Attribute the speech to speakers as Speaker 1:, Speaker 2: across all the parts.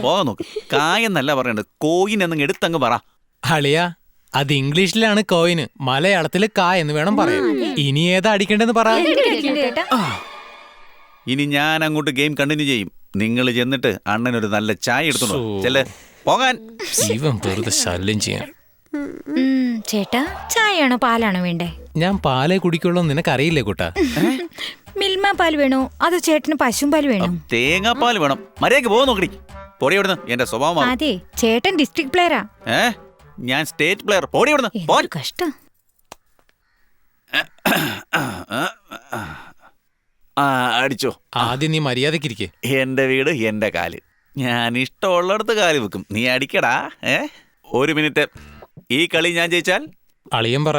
Speaker 1: പോകാൻ നോക്ക്. കായെന്നല്ല പറയണ്ടത്, കോയിൻ എന്നങ്ങ് എടുത്തങ്ങ് പറ.
Speaker 2: അളിയാ, അത് ഇംഗ്ലീഷിലാണ് കോയിന്, മലയാളത്തില് കാ എന്ന് വേണം പറയാൻ. ഇനി ഏതാ അടിക്കേണ്ടെന്ന് പറ.
Speaker 1: ഇനി ഞാൻ അങ്ങോട്ട് ഗെയിം കണ്ടിന്യൂ ചെയ്യും. നിങ്ങൾ ചെന്നിട്ട് അണ്ണനൊരു നല്ല ചായ എടുത്തോളൂ. ചെല്ല് പോകാൻ.
Speaker 2: ജീവൻ വെറുതെ ശല്യം ചെയ്യാൻ.
Speaker 3: ചേട്ടാ, ചായയാണോ പാലാണോ വേണ്ടേ?
Speaker 2: ഞാൻ പാലേ കുടിക്കുള്ളൂ, നിനക്കറിയില്ലേ കൂട്ടാ?
Speaker 3: മിൽമ പാൽ വേണോ അതോ ചേട്ടന് പശും പാൽ വേണോ?
Speaker 1: തേങ്ങാപ്പാൽ വേണം. മര്യാദക്ക് പോകാൻ നോക്കടി. പൊടി എവിടുന്ന്? എന്റെ സ്വഭാവം.
Speaker 3: അതെ, ചേട്ടൻ ഡിസ്ട്രിക്ട് പ്ലെയറാ.
Speaker 1: ഞാൻ സ്റ്റേറ്റ് പ്ലെയർ. പൊടി എവിടുന്ന്?
Speaker 3: കഷ്ടം.
Speaker 1: അടിച്ചോ.
Speaker 2: ആദ്യം നീ മര്യാദക്കിരിക്കെ.
Speaker 1: എന്റെ വീട് എന്റെ കാല്. ഞാൻ ഇഷ്ടമുള്ളിടത്ത് കാല് വെക്കും. നീ അടിക്കടാ. 1 മിനിറ്റ്. ഈ കളി ഞാൻ ജയിച്ചാൽ
Speaker 2: അളിയൻ പറ.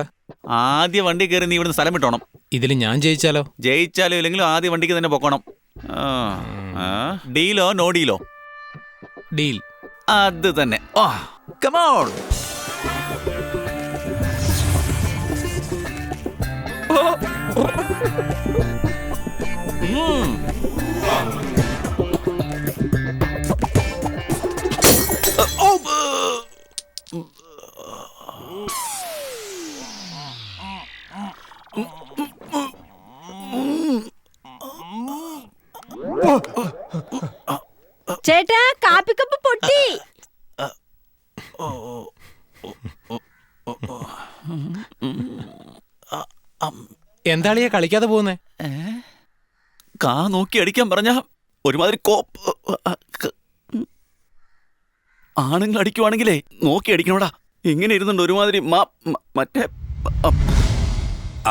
Speaker 1: ആദ്യ വണ്ടി കയറി നീ ഇവിടുന്ന് സ്ഥലം വിട്ടോണം.
Speaker 2: ഇതിൽ ഞാൻ ജയിച്ചാലോ?
Speaker 1: ജയിച്ചാലോ ഇല്ലെങ്കിലും ആദ്യ വണ്ടിക്ക് തന്നെ പൊക്കണം. ഡീലോ നോ ഡീലോ?
Speaker 2: ഡീൽ.
Speaker 1: അത് തന്നെ. Come on.
Speaker 3: ചേട്ടാ, കാപ്പിക്കപ്പ് പൊട്ടി.
Speaker 2: എന്താളിയാ കളിക്കാതെ പോകുന്നേ?
Speaker 1: കാ നോക്കി അടിക്കാൻ പറഞ്ഞ ഒരുമാതിരി ആണുങ്ങൾ അടിക്കുവാണെങ്കിലേ നോക്കി അടിക്കണോടാ. ഇങ്ങനെ ഇരുന്നുണ്ട് ഒരുമാതിരി മറ്റേ.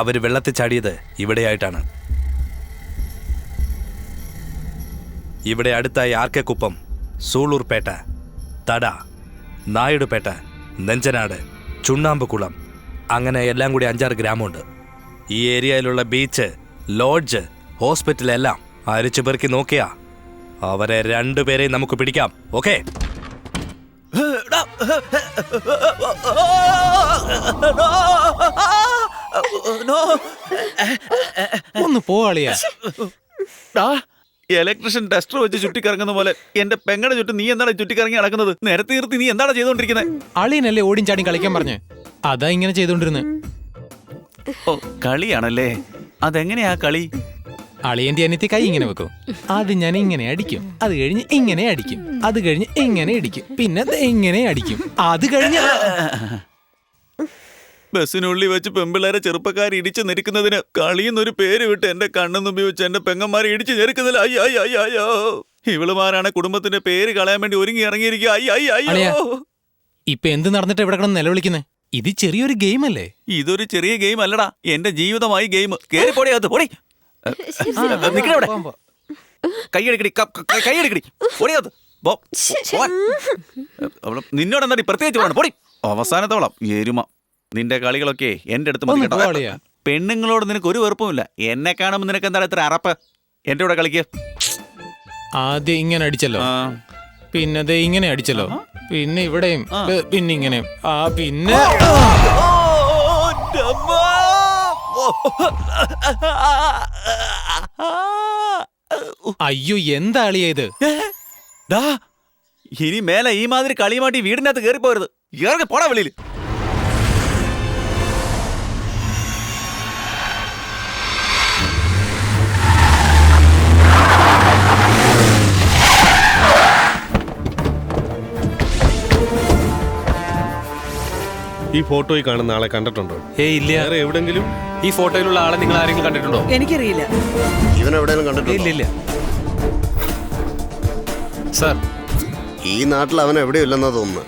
Speaker 4: അവര് വെള്ളത്തിൽ ചാടിയത് ഇവിടെയായിട്ടാണ്. ഇവിടെ അടുത്തായി ആർക്കെക്കുപ്പം, സൂളൂർപേട്ട, തട, നായിഡുപേട്ട, നെഞ്ചനാട്, ചുണ്ണാമ്പുകുളം, അങ്ങനെ എല്ലാം കൂടി 5-6 ഗ്രാമമുണ്ട്. ഈ ഏരിയയിലുള്ള ബീച്ച്, ലോഡ്ജ്, ഹോസ്പിറ്റലെല്ലാം അരിച്ചു പെറുക്കി നോക്കിയാ അവരെ 2 പേരെയും നമുക്ക് പിടിക്കാം. ഓക്കെ?
Speaker 2: ഒന്ന് പോളിയാ.
Speaker 1: ഇലക്ട്രീഷ്യൻ ടെസ്റ്റർ വെച്ച് ചുറ്റിക്കറങ്ങുന്ന പോലെ എന്റെ പെങ്ങടെ ചുറ്റും നീ എന്താണ് ചുറ്റിക്കറങ്ങി നടക്കുന്നത്? നേരത്തെ നിർത്തി നീ എന്താണ് ചെയ്തോണ്ടിരിക്കുന്നത്?
Speaker 2: അളിയനല്ലേ ഓടിയും ചാടിയും കളിക്കാൻ പറഞ്ഞേ, അതാ ഇങ്ങനെ ചെയ്തോണ്ടിരുന്നെ.
Speaker 1: കളിയാണല്ലേ? അതെങ്ങനെയാ കളി?
Speaker 2: അളിയന്റെ അനിയത്തി കൈ ഇങ്ങനെ വെക്കും, അത് ഞാൻ ഇങ്ങനെ അടിക്കും, അത് കഴിഞ്ഞ് ഇങ്ങനെ അടിക്കും, അത് കഴിഞ്ഞ് ഇങ്ങനെ അടിക്കും, പിന്നെ ഇങ്ങനെ അടിക്കും, അത് കഴിഞ്ഞ്
Speaker 1: ബസ്സിനുള്ളിൽ വെച്ച് പെമ്പിള്ളേരെ ചെറുപ്പക്കാർ ഇടിച്ചു നിൽക്കുന്നതിന് കളിയെന്നൊരു പേര് വിട്ട് എന്റെ കണ്ണെന്നുമ്പി വെച്ച് എന്റെ പെങ്ങന്മാരെ ഇടിച്ചു ഞെരുക്കുന്നില്ല. അയ്യോ, ഇവളുമാരാണ് കുടുംബത്തിന്റെ പേര് കളയാൻ വേണ്ടി ഒരുങ്ങി ഇറങ്ങിയിരിക്കുക. അയ്യോ,
Speaker 2: ഇപ്പൊ എന്ത് നടന്നിട്ട് ഇവിടെ കിടന്ന് നിലവിളിക്കുന്നേ? ഇത് ചെറിയൊരു ഗെയിം അല്ലേ?
Speaker 1: ഇതൊരു ചെറിയ ഗെയിം അല്ലടാ, എന്റെ ജീവിതമായി ഗെയിം. കേറി പൊടിയാത്ത പൊടി. കൈയടിക്കടി പൊടിയാത്ത. നിന്നോട് എന്താ പ്രത്യേകിച്ച് വേണം പൊടി. അവസാനത്തോളം എരുമ. നിന്റെ കളികളൊക്കെ എന്റെ അടുത്ത് മതി കേട്ടോ. പെണ്ണുങ്ങളോട് നിനക്ക് ഒരു വെറുപ്പുമില്ല. എന്നെ കാണുമ്പോൾ നിനക്ക് എന്താണ് ഇത്ര അറപ്പ്? എന്റെ കൂടെ കളിക്ക്.
Speaker 2: ആദ്യം ഇങ്ങനെ അടിച്ചല്ലോ, പിന്നെ ഇങ്ങനെ അടിച്ചല്ലോ, പിന്നെ ഇവിടെയും, പിന്നെ ഇങ്ങനെ, പിന്നെ അയ്യോ, എന്താ അളിയാ ഇത്?
Speaker 1: ഇനി മേലെ ഈ മാതിരി കളിയുമാട്ടി വീടിനകത്ത് കയറിപ്പോരുത്. ഇറങ്ങി പോടാ വെളിയിൽ.
Speaker 5: ഈ ഫോട്ടോയിൽ കാണുന്ന ആളെ കണ്ടിട്ടുണ്ടോ?
Speaker 2: ഇല്ല.
Speaker 5: വേറെ എവിടെങ്കിലും
Speaker 2: ഈ ഫോട്ടോയിലുള്ള ആളെ നിങ്ങൾ ആരെങ്കിലും കണ്ടിട്ടുണ്ടോ?
Speaker 6: എനിക്കറിയില്ല.
Speaker 5: ഇവനെവിടെയും കണ്ടിട്ടില്ല.
Speaker 2: ഇല്ല സാർ,
Speaker 5: ഈ നാട്ടിൽ അവൻ എവിടെയില്ലെന്നാ തോന്നുന്നു.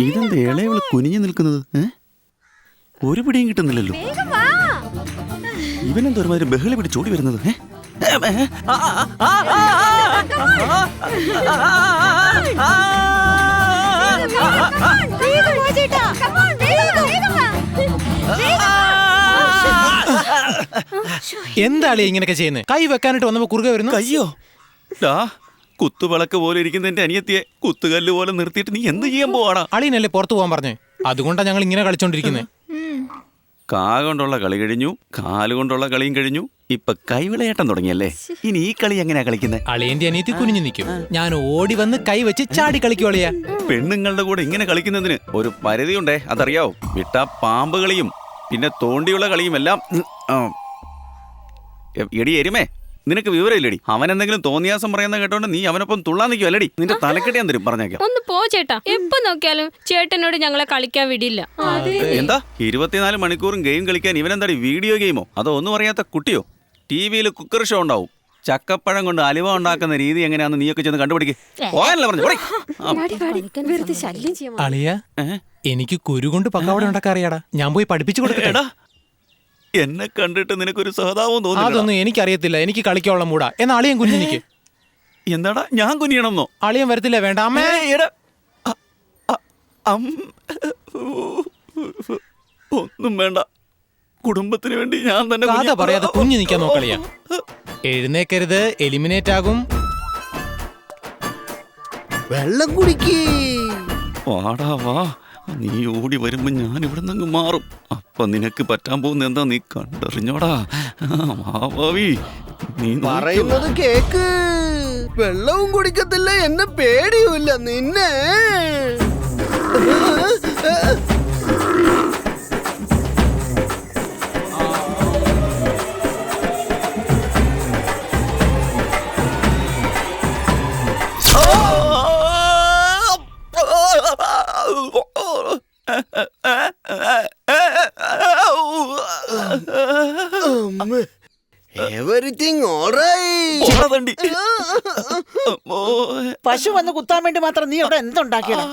Speaker 1: ഇതെന്താ ഇളയവള് കുനിഞ്ഞു നിൽക്കുന്നത്? ഒരു പിടിയും കിട്ടുന്നില്ലല്ലോ. ഇവനെന്താ ഒരുമാതിരി ബഹളി പിടിച്ച് ഓടി വരുന്നത്?
Speaker 2: എന്താ അളിയ ഇങ്ങനെയൊക്കെ ചെയ്യുന്നത്? കൈ വെക്കാനായിട്ട് വന്നപ്പോ കുറുകെ വരുന്നു.
Speaker 1: കയ്യോ ഡാ, കുത്തുവിളക്ക് പോലെ ഇരിക്കുന്ന എന്റെ അനിയത്തിയെ കുത്തുകല്ല് പോലെ നിർത്തിയിട്ട് നീ എന്ത് ചെയ്യാൻ പോവാടാ?
Speaker 2: അളിയനല്ലേ പുറത്തു പോകാൻ പറഞ്ഞേ, അതുകൊണ്ടാ ഞങ്ങൾ ഇങ്ങനെ കളിച്ചോണ്ടിരിക്കുന്നത്.
Speaker 1: കാ കൊണ്ടുള്ള കളി കഴിഞ്ഞു, കാലുകൊണ്ടുള്ള കളിയും കഴിഞ്ഞു, ഇപ്പൊ കൈവിളയാട്ടം തുടങ്ങിയല്ലേ. ഇനി ഈ കളി എങ്ങനെയാ കളിക്കുന്നത്?
Speaker 2: അളിയന്റെ അനിയത്തി കുനിഞ്ഞു നിൽക്കും, ഞാൻ ഓടി വന്ന് കൈ വെച്ച് ചാടി കളിക്കും. അളിയ
Speaker 1: പെണ്ണുങ്ങളുടെ കൂടെ ഇങ്ങനെ കളിക്കുന്നതിന് ഒരു പരിധിയുണ്ടേ, അതറിയാവോ? വിട്ടാ പാമ്പ് കളിയും പിന്നെ തോണ്ടിയുള്ള കളിയും എല്ലാം. എടി എരുമേ, നിനക്ക് വിവരമില്ലടി. അവൻ എന്തെങ്കിലും തോന്നിയാസം പറയുന്ന കേട്ടോണ്ട് നീ അവനൊപ്പം തുള്ളാൻ നിൽക്കും അല്ലടി. നിന്റെ തലക്കെട്ടി ഞാൻ തരും, പറഞ്ഞേക്കാം.
Speaker 6: ഒന്ന് പോ ചേട്ടാ, എപ്പോ നോക്കിയാലും ചേട്ടനോട് ഞങ്ങളെ കളിക്കാൻ വിടില്ല.
Speaker 1: എന്താ 24 മണിക്കൂറും ഗെയിം കളിക്കാൻ ഇവനെന്താടി വീഡിയോ ഗെയിമോ അതോ ഒന്നും അറിയാത്ത കുട്ടിയോ? ടിവിയിൽ കുക്കർ ഷോ ഉണ്ടാവും, ചക്കപ്പഴം കൊണ്ട് അലുവ ഉണ്ടാക്കുന്ന രീതി എങ്ങനെയാണെന്ന് നീയൊക്കെ ചെന്ന് കണ്ടുപിടിക്കേ. പോകാനല്ല പറഞ്ഞു.
Speaker 2: അളിയ എനിക്ക് കുരു കൊണ്ട് പക്കാവട ഉണ്ടാക്കാൻ അറിയാടാ, ഞാൻ പോയി പഠിപ്പിച്ചു കൊടുക്കടാ.
Speaker 1: എന്നെ കണ്ടിട്ട് നിനക്കൊരു സഹതാപം തോന്നി?
Speaker 2: അതൊന്നും എനിക്കറിയത്തില്ല, എനിക്ക് കളിക്കാനുള്ള മൂടാ. എന്നാ അളിയൻ കുഞ്ഞു നിക്ക്.
Speaker 1: എന്താടാ ഞാൻ കുനിയണമെന്നോ?
Speaker 2: അളിയൻ വരത്തില്ല, വേണ്ട അമ്മേ.
Speaker 1: ഒന്നും വേണ്ട, കുടുംബത്തിന് വേണ്ടി ഞാൻ തന്നെ
Speaker 2: കഥ പറയാതെ കുഞ്ഞു നിൽക്കാൻ നോക്കളിയാ. എഴുന്നേക്കരുത്, എലിമിനേറ്റ് ആകും.
Speaker 7: വെള്ളം കുടിക്കേ.
Speaker 1: വാടാ വാ, നീ ഓടി വരുമ്പോ ഞാൻ ഇവിടെ നിന്ന് മാറും. അപ്പൊ നിനക്ക് പറ്റാൻ പോകുന്ന എന്താ നീ കണ്ടറിഞ്ഞോടാ. ഭാവി നീ
Speaker 7: പറയുന്നത് കേക്ക്. വെള്ളവും കുടിക്കത്തില്ല, എന്നെ പേടിയുമില്ല നിന്നെ. Everything alright.
Speaker 8: പശു വന്ന് കുത്താൻ വേണ്ടി മാത്രം നീ അവിടെ എന്തുണ്ടാക്കിയടാ?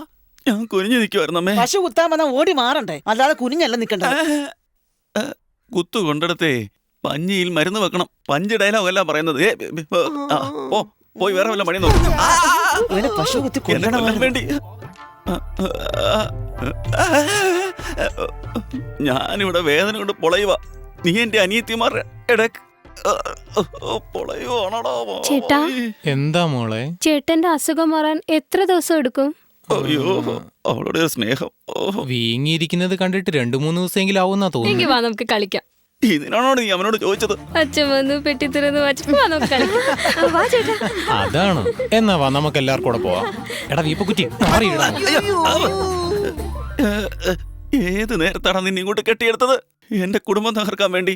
Speaker 1: ഞാൻ കുനിഞ്ഞു നിൽക്കുവായിരുന്നമ്മേ.
Speaker 8: പശു കുത്താൻ വന്നാ ഓടി മാറണ്ടേ, അല്ലാതെ കുനിഞ്ഞല്ല നിക്കണ്ടേ.
Speaker 1: കുത്തു കൊണ്ടെടുത്തേ പഞ്ഞിയിൽ മരുന്ന് വെക്കണം. പഞ്ച് ഡയലോഗ് അല്ല പറയുന്നത്. പോയി വേറെ വല്ല പണി നോക്കും.
Speaker 8: പശു കുത്തി കൊല്ലണം
Speaker 1: വേണ്ടി ഞാനിവിടെ വേദന കൊണ്ട് പൊളയുക. നീ എന്റെ അനിയത്തിമാർ
Speaker 6: ചേട്ടാ,
Speaker 2: എന്താ മോളെ?
Speaker 6: ചേട്ടന്റെ അസുഖം മാറാൻ എത്ര ദിവസം എടുക്കും?
Speaker 1: അയ്യോ, അവളുടെ സ്നേഹം
Speaker 2: വീങ്ങിയിരിക്കുന്നത് കണ്ടിട്ട് 2-3 ദിവസമെങ്കിലും ആവുന്നാ തോന്നുന്നു.
Speaker 6: എങ്കിൽ വാ നമുക്ക് കളിക്കാം.
Speaker 1: ഇതിനാണോ നീ അവനോട് ചോദിച്ചത്?
Speaker 6: അച്ഛൻ വന്നു പെട്ടി തുറന്ന് വച്ചിട്ട് വാ നമുക്ക് കളിക്കാം. വാ ചേട്ടാ.
Speaker 2: അതാണ്. എന്നാ വാ, നമുക്ക് എല്ലാവർക്കും കൂടെ പോവാം. എടാ വീപ്പക്കുറ്റി മാറിയിടാ.
Speaker 1: ഏത് നേരത്താണ് നിന്നെ ഇങ്ങോട്ട് കെട്ടിയെടുത്തത്? എന്റെ കുടുംബം തകർക്കാൻ വേണ്ടി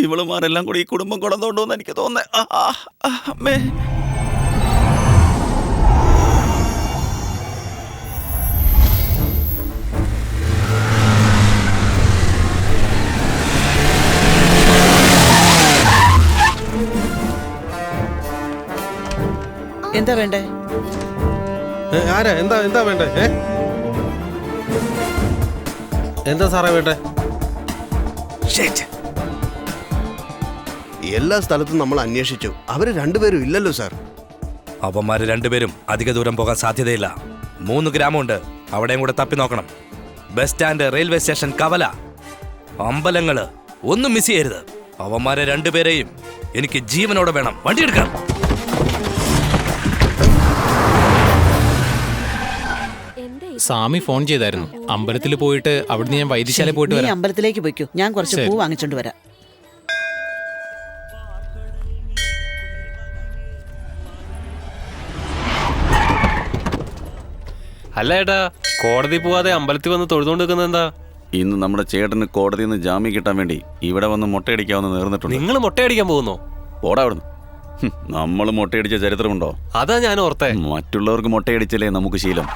Speaker 1: ഇവളുമാരെല്ലാം കൂടി ഈ കുടുംബം കൊടന്നുകൊണ്ടോന്ന് എനിക്ക് തോന്നുന്നേ.
Speaker 8: എന്താ വേണ്ടേ?
Speaker 5: ആരാ? എന്താ വേണ്ടേ? എന്താ സാറേ വേണ്ടേ?
Speaker 7: എല്ലാ സ്ഥലത്തും നമ്മൾ അന്വേഷിച്ചു, അവര് രണ്ടുപേരും ഇല്ലല്ലോ സാർ.
Speaker 4: അവന്മാര് രണ്ടുപേരും അധിക ദൂരം പോകാൻ സാധ്യതയില്ല. 3 ഗ്രാമമുണ്ട്, അവിടെയും കൂടെ തപ്പി നോക്കണം. ബസ് സ്റ്റാൻഡ്, റെയിൽവേ സ്റ്റേഷൻ, കവല, അമ്പലങ്ങള് ഒന്നും മിസ് ചെയ്യരുത്. അവന്മാരെ രണ്ടുപേരെയും എനിക്ക് ജീവനോടെ വേണം. വണ്ടി എടുക്കണം.
Speaker 2: സ്വാമി ഫോൺ ചെയ്തായിരുന്നു. അമ്പലത്തിൽ പോയിട്ട് അവിടുന്ന് ഞാൻ വൈദ്യശാല പോയിട്ട് വരാം.
Speaker 8: അമ്പലത്തിലേക്ക് പോയിക്കോ, ഞാൻ കുറച്ച് പൂ വാങ്ങിച്ചോണ്ട് വരാം.
Speaker 5: അല്ല ഏട്ടാ, കോടതി പോവാതെ അമ്പലത്തിൽ വന്ന് തൊഴുതോണ്ട് നിൽക്കുന്നത് എന്താ?
Speaker 1: ഇന്ന് നമ്മുടെ ചേട്ടന് കോടതിയിൽ നിന്ന് ജാമ്യം കിട്ടാൻ വേണ്ടി ഇവിടെ വന്ന് മുട്ടയടിക്കാമെന്ന് നേർന്നിട്ടുണ്ട്.
Speaker 5: നിങ്ങൾ മുട്ടയടിക്കാൻ പോകുന്നോ?
Speaker 1: പോടാ അവിടുന്ന്. നമ്മൾ മുട്ടയടിച്ച ചരിത്രമുണ്ടോ?
Speaker 5: അതാ ഞാൻ ഓർത്തേ.
Speaker 1: മറ്റുള്ളവർക്ക് മുട്ടയടിച്ചല്ലേ നമുക്ക് ശീലം.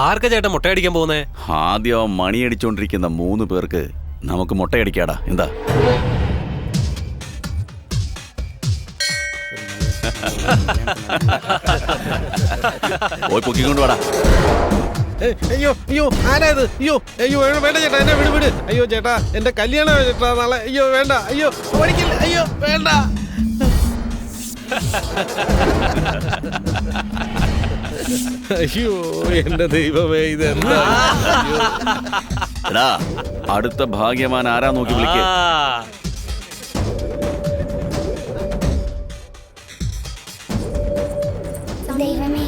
Speaker 5: ആർക്കാ ചേട്ടൻ മുട്ടയടിക്കാൻ പോകുന്നേ?
Speaker 1: ആദ്യം മണിയടിച്ചോണ്ടിരിക്കുന്ന 3 പേർക്ക് നമുക്ക് മുട്ടയടിക്കാടാ. എന്താ? പോയി പൊക്കിക്കൊണ്ട് വാടാ.
Speaker 5: അയ്യോ അയ്യോ, ആരാ ഇത്? അയ്യോ വേണ്ട ചേട്ടാ, എന്നെ വിട്. അയ്യോ ചേട്ടാ, എന്റെ കല്യാണം ചേട്ടാ നാളെ. അയ്യോ വേണ്ട, അയ്യോ ഒരിക്കൽ, അയ്യോ വേണ്ട. അയ്യോ എന്റെ ദൈവമേ, ഇതെന്താ?
Speaker 1: എടാ, അടുത്ത ഭാഗ്യവാൻ ആരാ നോക്കി വിളിക്കേ.
Speaker 9: ദൈവമേ,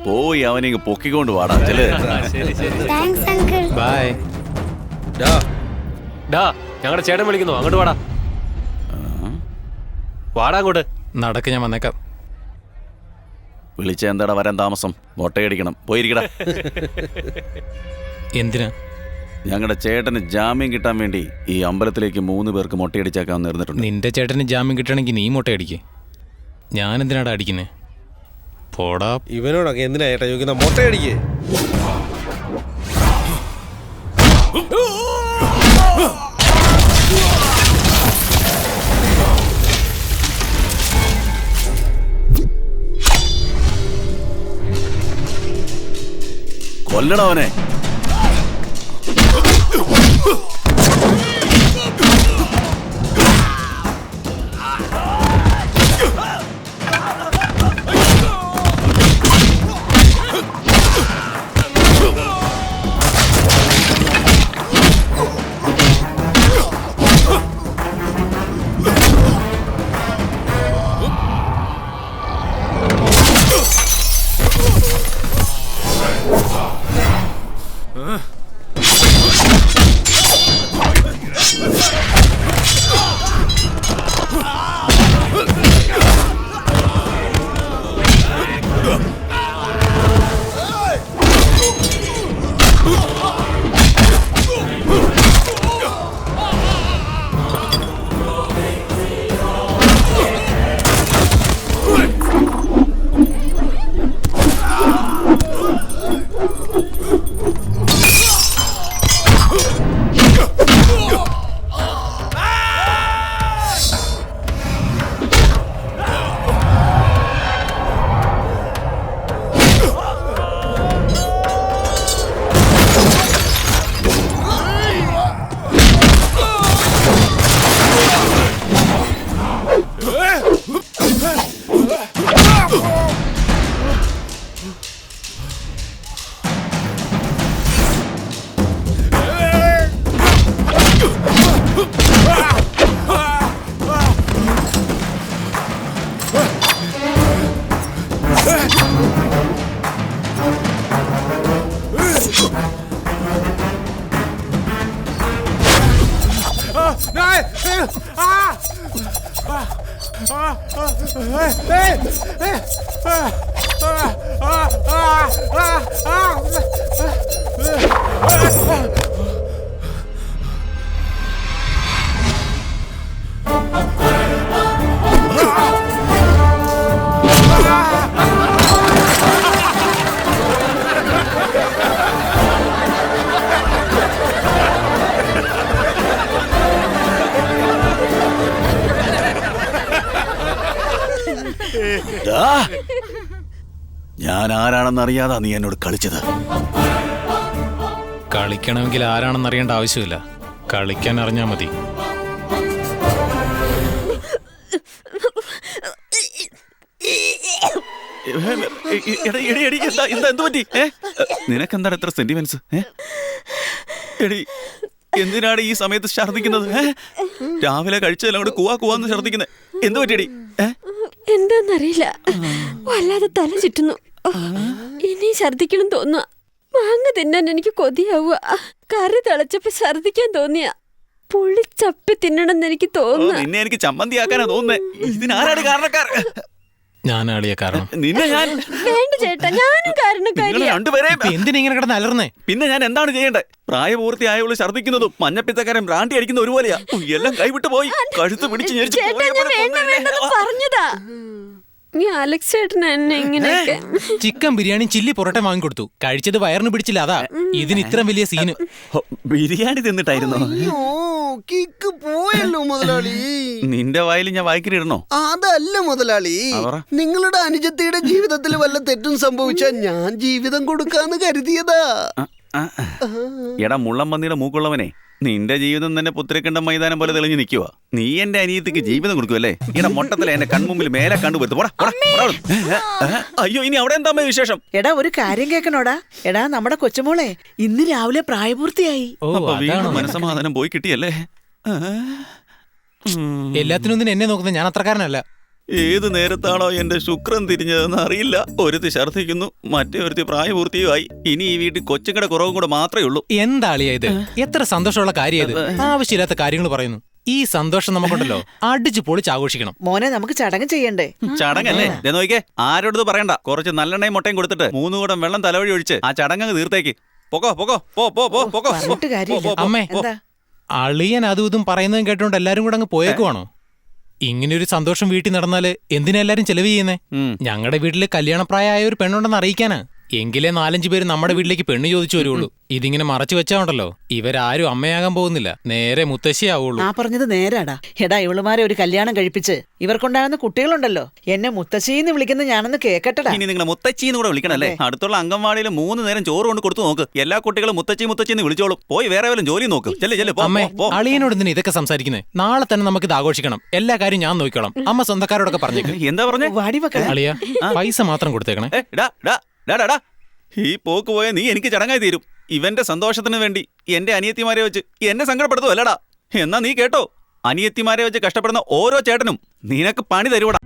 Speaker 1: പോയി അവനെ പൊക്കിക്കൊണ്ട് വാടാ ചെല്.
Speaker 9: Thanks uncle.
Speaker 2: ബൈ.
Speaker 5: ഞങ്ങളുടെ ചേട്ടൻ വിളിക്കുന്നു, അങ്ങോട്ട് വാടാ. വാടാ അങ്ങോട്ട്.
Speaker 2: നടക്ക്, ഞാൻ വന്നേക്കാം.
Speaker 1: വിളിച്ച എന്താടാ വരാൻ താമസം? മൊട്ടയടിക്കണം, പോയിരിക്കടാ.
Speaker 2: എന്തിനാ?
Speaker 1: ഞങ്ങളുടെ ചേട്ടന് ജാമ്യം കിട്ടാൻ വേണ്ടി ഈ അമ്പലത്തിലേക്ക് 3 പേർക്ക് മൊട്ടയടിച്ചേക്കാൻ നേർന്നിട്ടുണ്ട്.
Speaker 2: നിന്റെ ചേട്ടന് ജാമ്യം കിട്ടണമെങ്കിൽ നീ മുട്ടയടിക്കേ. ഞാൻ എന്തിനാടാ അടിക്കുന്നേ? പോടാ.
Speaker 5: ഇവനോടൊക്കെ എന്തിനാ ചേട്ടാ ചോദിക്കുന്ന? മൊട്ടയടിക്കേ.
Speaker 1: കൊല്ലണവനെ. ഞാൻ ആരാണെന്നറിയാതാ നീ എന്നോട് കളിച്ചത്.
Speaker 2: കളിക്കണമെങ്കിൽ ആരാണെന്നറിയേണ്ട ആവശ്യമില്ല, കളിക്കാൻ അറിഞ്ഞാ മതി.
Speaker 1: നിനക്കെന്താണ് എത്ര സെന്റിമെന്റ്സ്? എടി, എന്തിനാണ് ഈ സമയത്ത് ഛർദിക്കുന്നത്? രാവിലെ കഴിച്ചതെല്ലാം കൂടെ കുവാ കുവാന്ന് ഛർദിക്കുന്നത് എന്ത് പറ്റിയടി?
Speaker 6: എന്താന്നറിയില്ല, വല്ലാതെ തല ചുറ്റുന്നു. ഇനി ഛർദിക്കണം തോന്നുക. മാങ്ങ തിന്നാൻ എനിക്ക് കൊതിയാവുക. കറി തിളച്ചപ്പോ ഛർദിക്കാൻ തോന്നിയ പുള്ളി ചപ്പി തിന്നണമെന്ന് എനിക്ക് തോന്നുന്നു.
Speaker 1: നിന്നെ എനിക്ക് ചമ്മന്തിയാക്കാനാ തോന്നുന്നേ. ഇതിനാരാണ് കാരണക്കാർ?
Speaker 2: ഞാനാളിയ കാരണം.
Speaker 1: നിന്നെ ഞാൻ
Speaker 6: വേണ്ട ചേട്ടാ, ഞാനും കാരണക്കാരിയാ.
Speaker 2: എന്തിനാ ഇങ്ങനെ കിടന്ന് അലർന്നേ?
Speaker 1: പിന്നെ ഞാൻ എന്താണ് ചെയ്യേണ്ടത്? പ്രായപൂർത്തിയായവള് ഛർദിക്കുന്നതും മഞ്ഞപ്പിത്തക്കാരൻ ബ്രാൻഡി അടിക്കുന്ന ഒരുപോലെയാ. എല്ലാം കൈവിട്ട് പോയി, കഴുത്ത് പിടിച്ച് ഞെരിച്ച്
Speaker 6: ചേട്ടാ, ഞാൻ വേണ്ട വേണ്ടെന്ന് പറഞ്ഞതാ. ഈ അലക്സ് ചേട്ടൻ എന്നെ ഇങ്ങനെയൊക്കെ
Speaker 2: ചിക്കൻ ബിരിയാണി ചില്ലി പൊറോട്ട വാങ്ങിക്കൊടുത്തു. കഴിച്ചത് വയറിന് പിടിച്ചില്ല, അതാ ഇതിന് ഇത്ര വലിയ സീന്.
Speaker 1: ബിരിയാണി തിന്നിട്ടായിരുന്നോ?
Speaker 7: അയ്യോ കിക്ക് പോയല്ലോ മുതലാളി.
Speaker 1: നിന്റെ വായിൽ ഞാൻ വായിക്കിടണോ?
Speaker 7: അതല്ല മുതലാളി, നിങ്ങളുടെ അനുജത്തിയുടെ ജീവിതത്തിൽ വല്ല തെറ്റും സംഭവിച്ചാൽ ഞാൻ ജീവിതം കൊടുക്കാന്ന് കരുതിയതാ.
Speaker 1: എടാ മുള്ളംപന്നിയുടെ മൂക്കുള്ളവനെ, നിന്റെ ജീവിതം തന്നെ പുത്തിരിക്കണ്ട മൈതാനം പോലെ തെളിഞ്ഞു നിൽക്കുക. നീ എന്റെ അനിയത്തിക്ക് ജീവിതം കൊടുക്കുമല്ലേ? എടാ മൊട്ടത്തിലെ എന്റെ കൺമുമ്പിൽ മേലെ കണ്ടുപോയി. അയ്യോ, ഇനി അവിടെ എന്താ വിശേഷം?
Speaker 8: എടാ ഒരു കാര്യം കേക്കണോടാ. എടാ നമ്മുടെ കൊച്ചുമോളെ ഇന്ന് രാവിലെ പ്രായപൂർത്തിയായി.
Speaker 1: അപ്പൊ വീണ്ടും മനസ്സമാധാനം പോയി കിട്ടിയല്ലേ?
Speaker 2: എല്ലാത്തിനും ഒന്നും എന്നെ നോക്കുന്നത് ഞാൻ അത്രക്കാരനല്ല.
Speaker 1: ഏത് നേരത്താണോ എന്റെ ശുക്രൻ തിരിഞ്ഞതെന്ന് അറിയില്ല. ഒരുത്തി ഛർദ്ദിക്കുന്നു, മറ്റേ ഒരുത്തി പ്രായപൂർത്തിയായി. ഇനി ഈ വീട്ടിൽ കൊച്ചുകട കുറവും കൂടെ മാത്രമേ ഉള്ളൂ.
Speaker 2: എന്താളിയാ ഇത്? എത്ര സന്തോഷമുള്ള കാര്യം ഇത്. ആവശ്യമില്ലാത്ത കാര്യങ്ങൾ പറയുന്നു. ഈ സന്തോഷം നമുക്കുണ്ടല്ലോ അടിച്ചു പൊളിച്ച് ആഘോഷിക്കണം.
Speaker 8: മോനെ നമുക്ക് ചടങ്ങ് ചെയ്യണ്ടേ?
Speaker 1: ചടങ്ങല്ലേ? നോക്കിയേ, ആരോടത് പറയണ്ട. കുറച്ച് നല്ലെണ്ണയും മുട്ടയും കൊടുത്തിട്ട് 3 കുടം വെള്ളം തലവഴി ഒഴിച്ച് ആ ചടങ്ങ് തീർത്തേക്ക്. പൊക്കോ പൊക്കോ പോ പോ പോ പൊക്കോ.
Speaker 8: പറഞ്ഞിട്ട് കാര്യമില്ല.
Speaker 2: അമ്മേ,
Speaker 8: എന്താ
Speaker 2: അളിയൻ അതും ഇതും പറയുന്നതും കേട്ടോണ്ട് എല്ലാരും കൂടെ അങ്ങ് പോയേക്കുവാണോ? ഇങ്ങനെയൊരു സന്തോഷം വീട്ടിൽ നടന്നാല് എന്തിനാ എല്ലാരും ചെലവ് ചെയ്യുന്നേ? ഞങ്ങളുടെ വീട്ടില് കല്യാണപ്രായമായ ഒരു പെണ്ണുണ്ടെന്ന് അറിയിക്കാനാ. എങ്കിലേ 4-5 പേര് നമ്മുടെ വീട്ടിലേക്ക് പെണ്ണ് ചോദിച്ചു വരുള്ളൂ. ഇതിങ്ങനെ മറച്ചു വെച്ചാണ്ടല്ലോ ഇവരാരും അമ്മയാകാൻ പോകുന്നില്ല, നേരെ മുത്തശ്ശിയാവുള്ളൂ.
Speaker 8: ആ പറഞ്ഞത് നേരാടാ. എടാ ഇവളുമാരെ ഒരു കല്യാണം കഴിപ്പിച്ച് ഇവർക്കുണ്ടാകുന്ന കുട്ടികളുണ്ടല്ലോ, എന്നെ മുത്തശ്ശീന്ന് വിളിക്കുന്ന ഞാനൊന്ന് കേക്കട്ടടാ.
Speaker 1: ഇനി നിങ്ങളെ മുത്തച്ഛിന്ന് കൂടെ വിളിക്കണല്ലേ? അടുത്തുള്ള അംഗൻവാടിയിൽ 3 നേരം ചോറ് കൊണ്ട് കൊടുത്തു നോക്ക്. എല്ലാ കുട്ടികളും മുത്തച്ഛി മുത്തച്ഛിന്ന് വിളിച്ചോളും. പോയി വേറെ വല്ല ജോലി നോക്ക്.
Speaker 2: അമ്മേ, അളിയനോട് എന്തിനാ ഇതൊക്കെ സംസാരിക്കുന്നേ? നാളെ തന്നെ നമുക്ക് ഇത് ആഘോഷിക്കണം. എല്ലാ കാര്യം ഞാൻ നോക്കിക്കോളാം. അമ്മ സ്വന്തക്കാരോടൊക്കെ പറഞ്ഞേക്ക്.
Speaker 1: എന്താ പറഞ്ഞേ?
Speaker 8: വാടി വെക്ക.
Speaker 2: അളിയ പൈസ മാത്രം കൊടുത്തേക്കണേ.
Speaker 1: ഈ പോക്ക് പോയ നീ എനിക്ക് ചടങ്ങായി തീരും. ഇവന്റെ സന്തോഷത്തിന് വേണ്ടി എന്റെ അനിയത്തിമാരെ വെച്ച് എന്നെ സങ്കടപ്പെടുത്തുവല്ലടാ. എന്നാ നീ കേട്ടോ, അനിയത്തിമാരെ വെച്ച് കഷ്ടപ്പെടുന്ന ഓരോ ചേട്ടനും നിനക്ക് പണി തരുവടാ.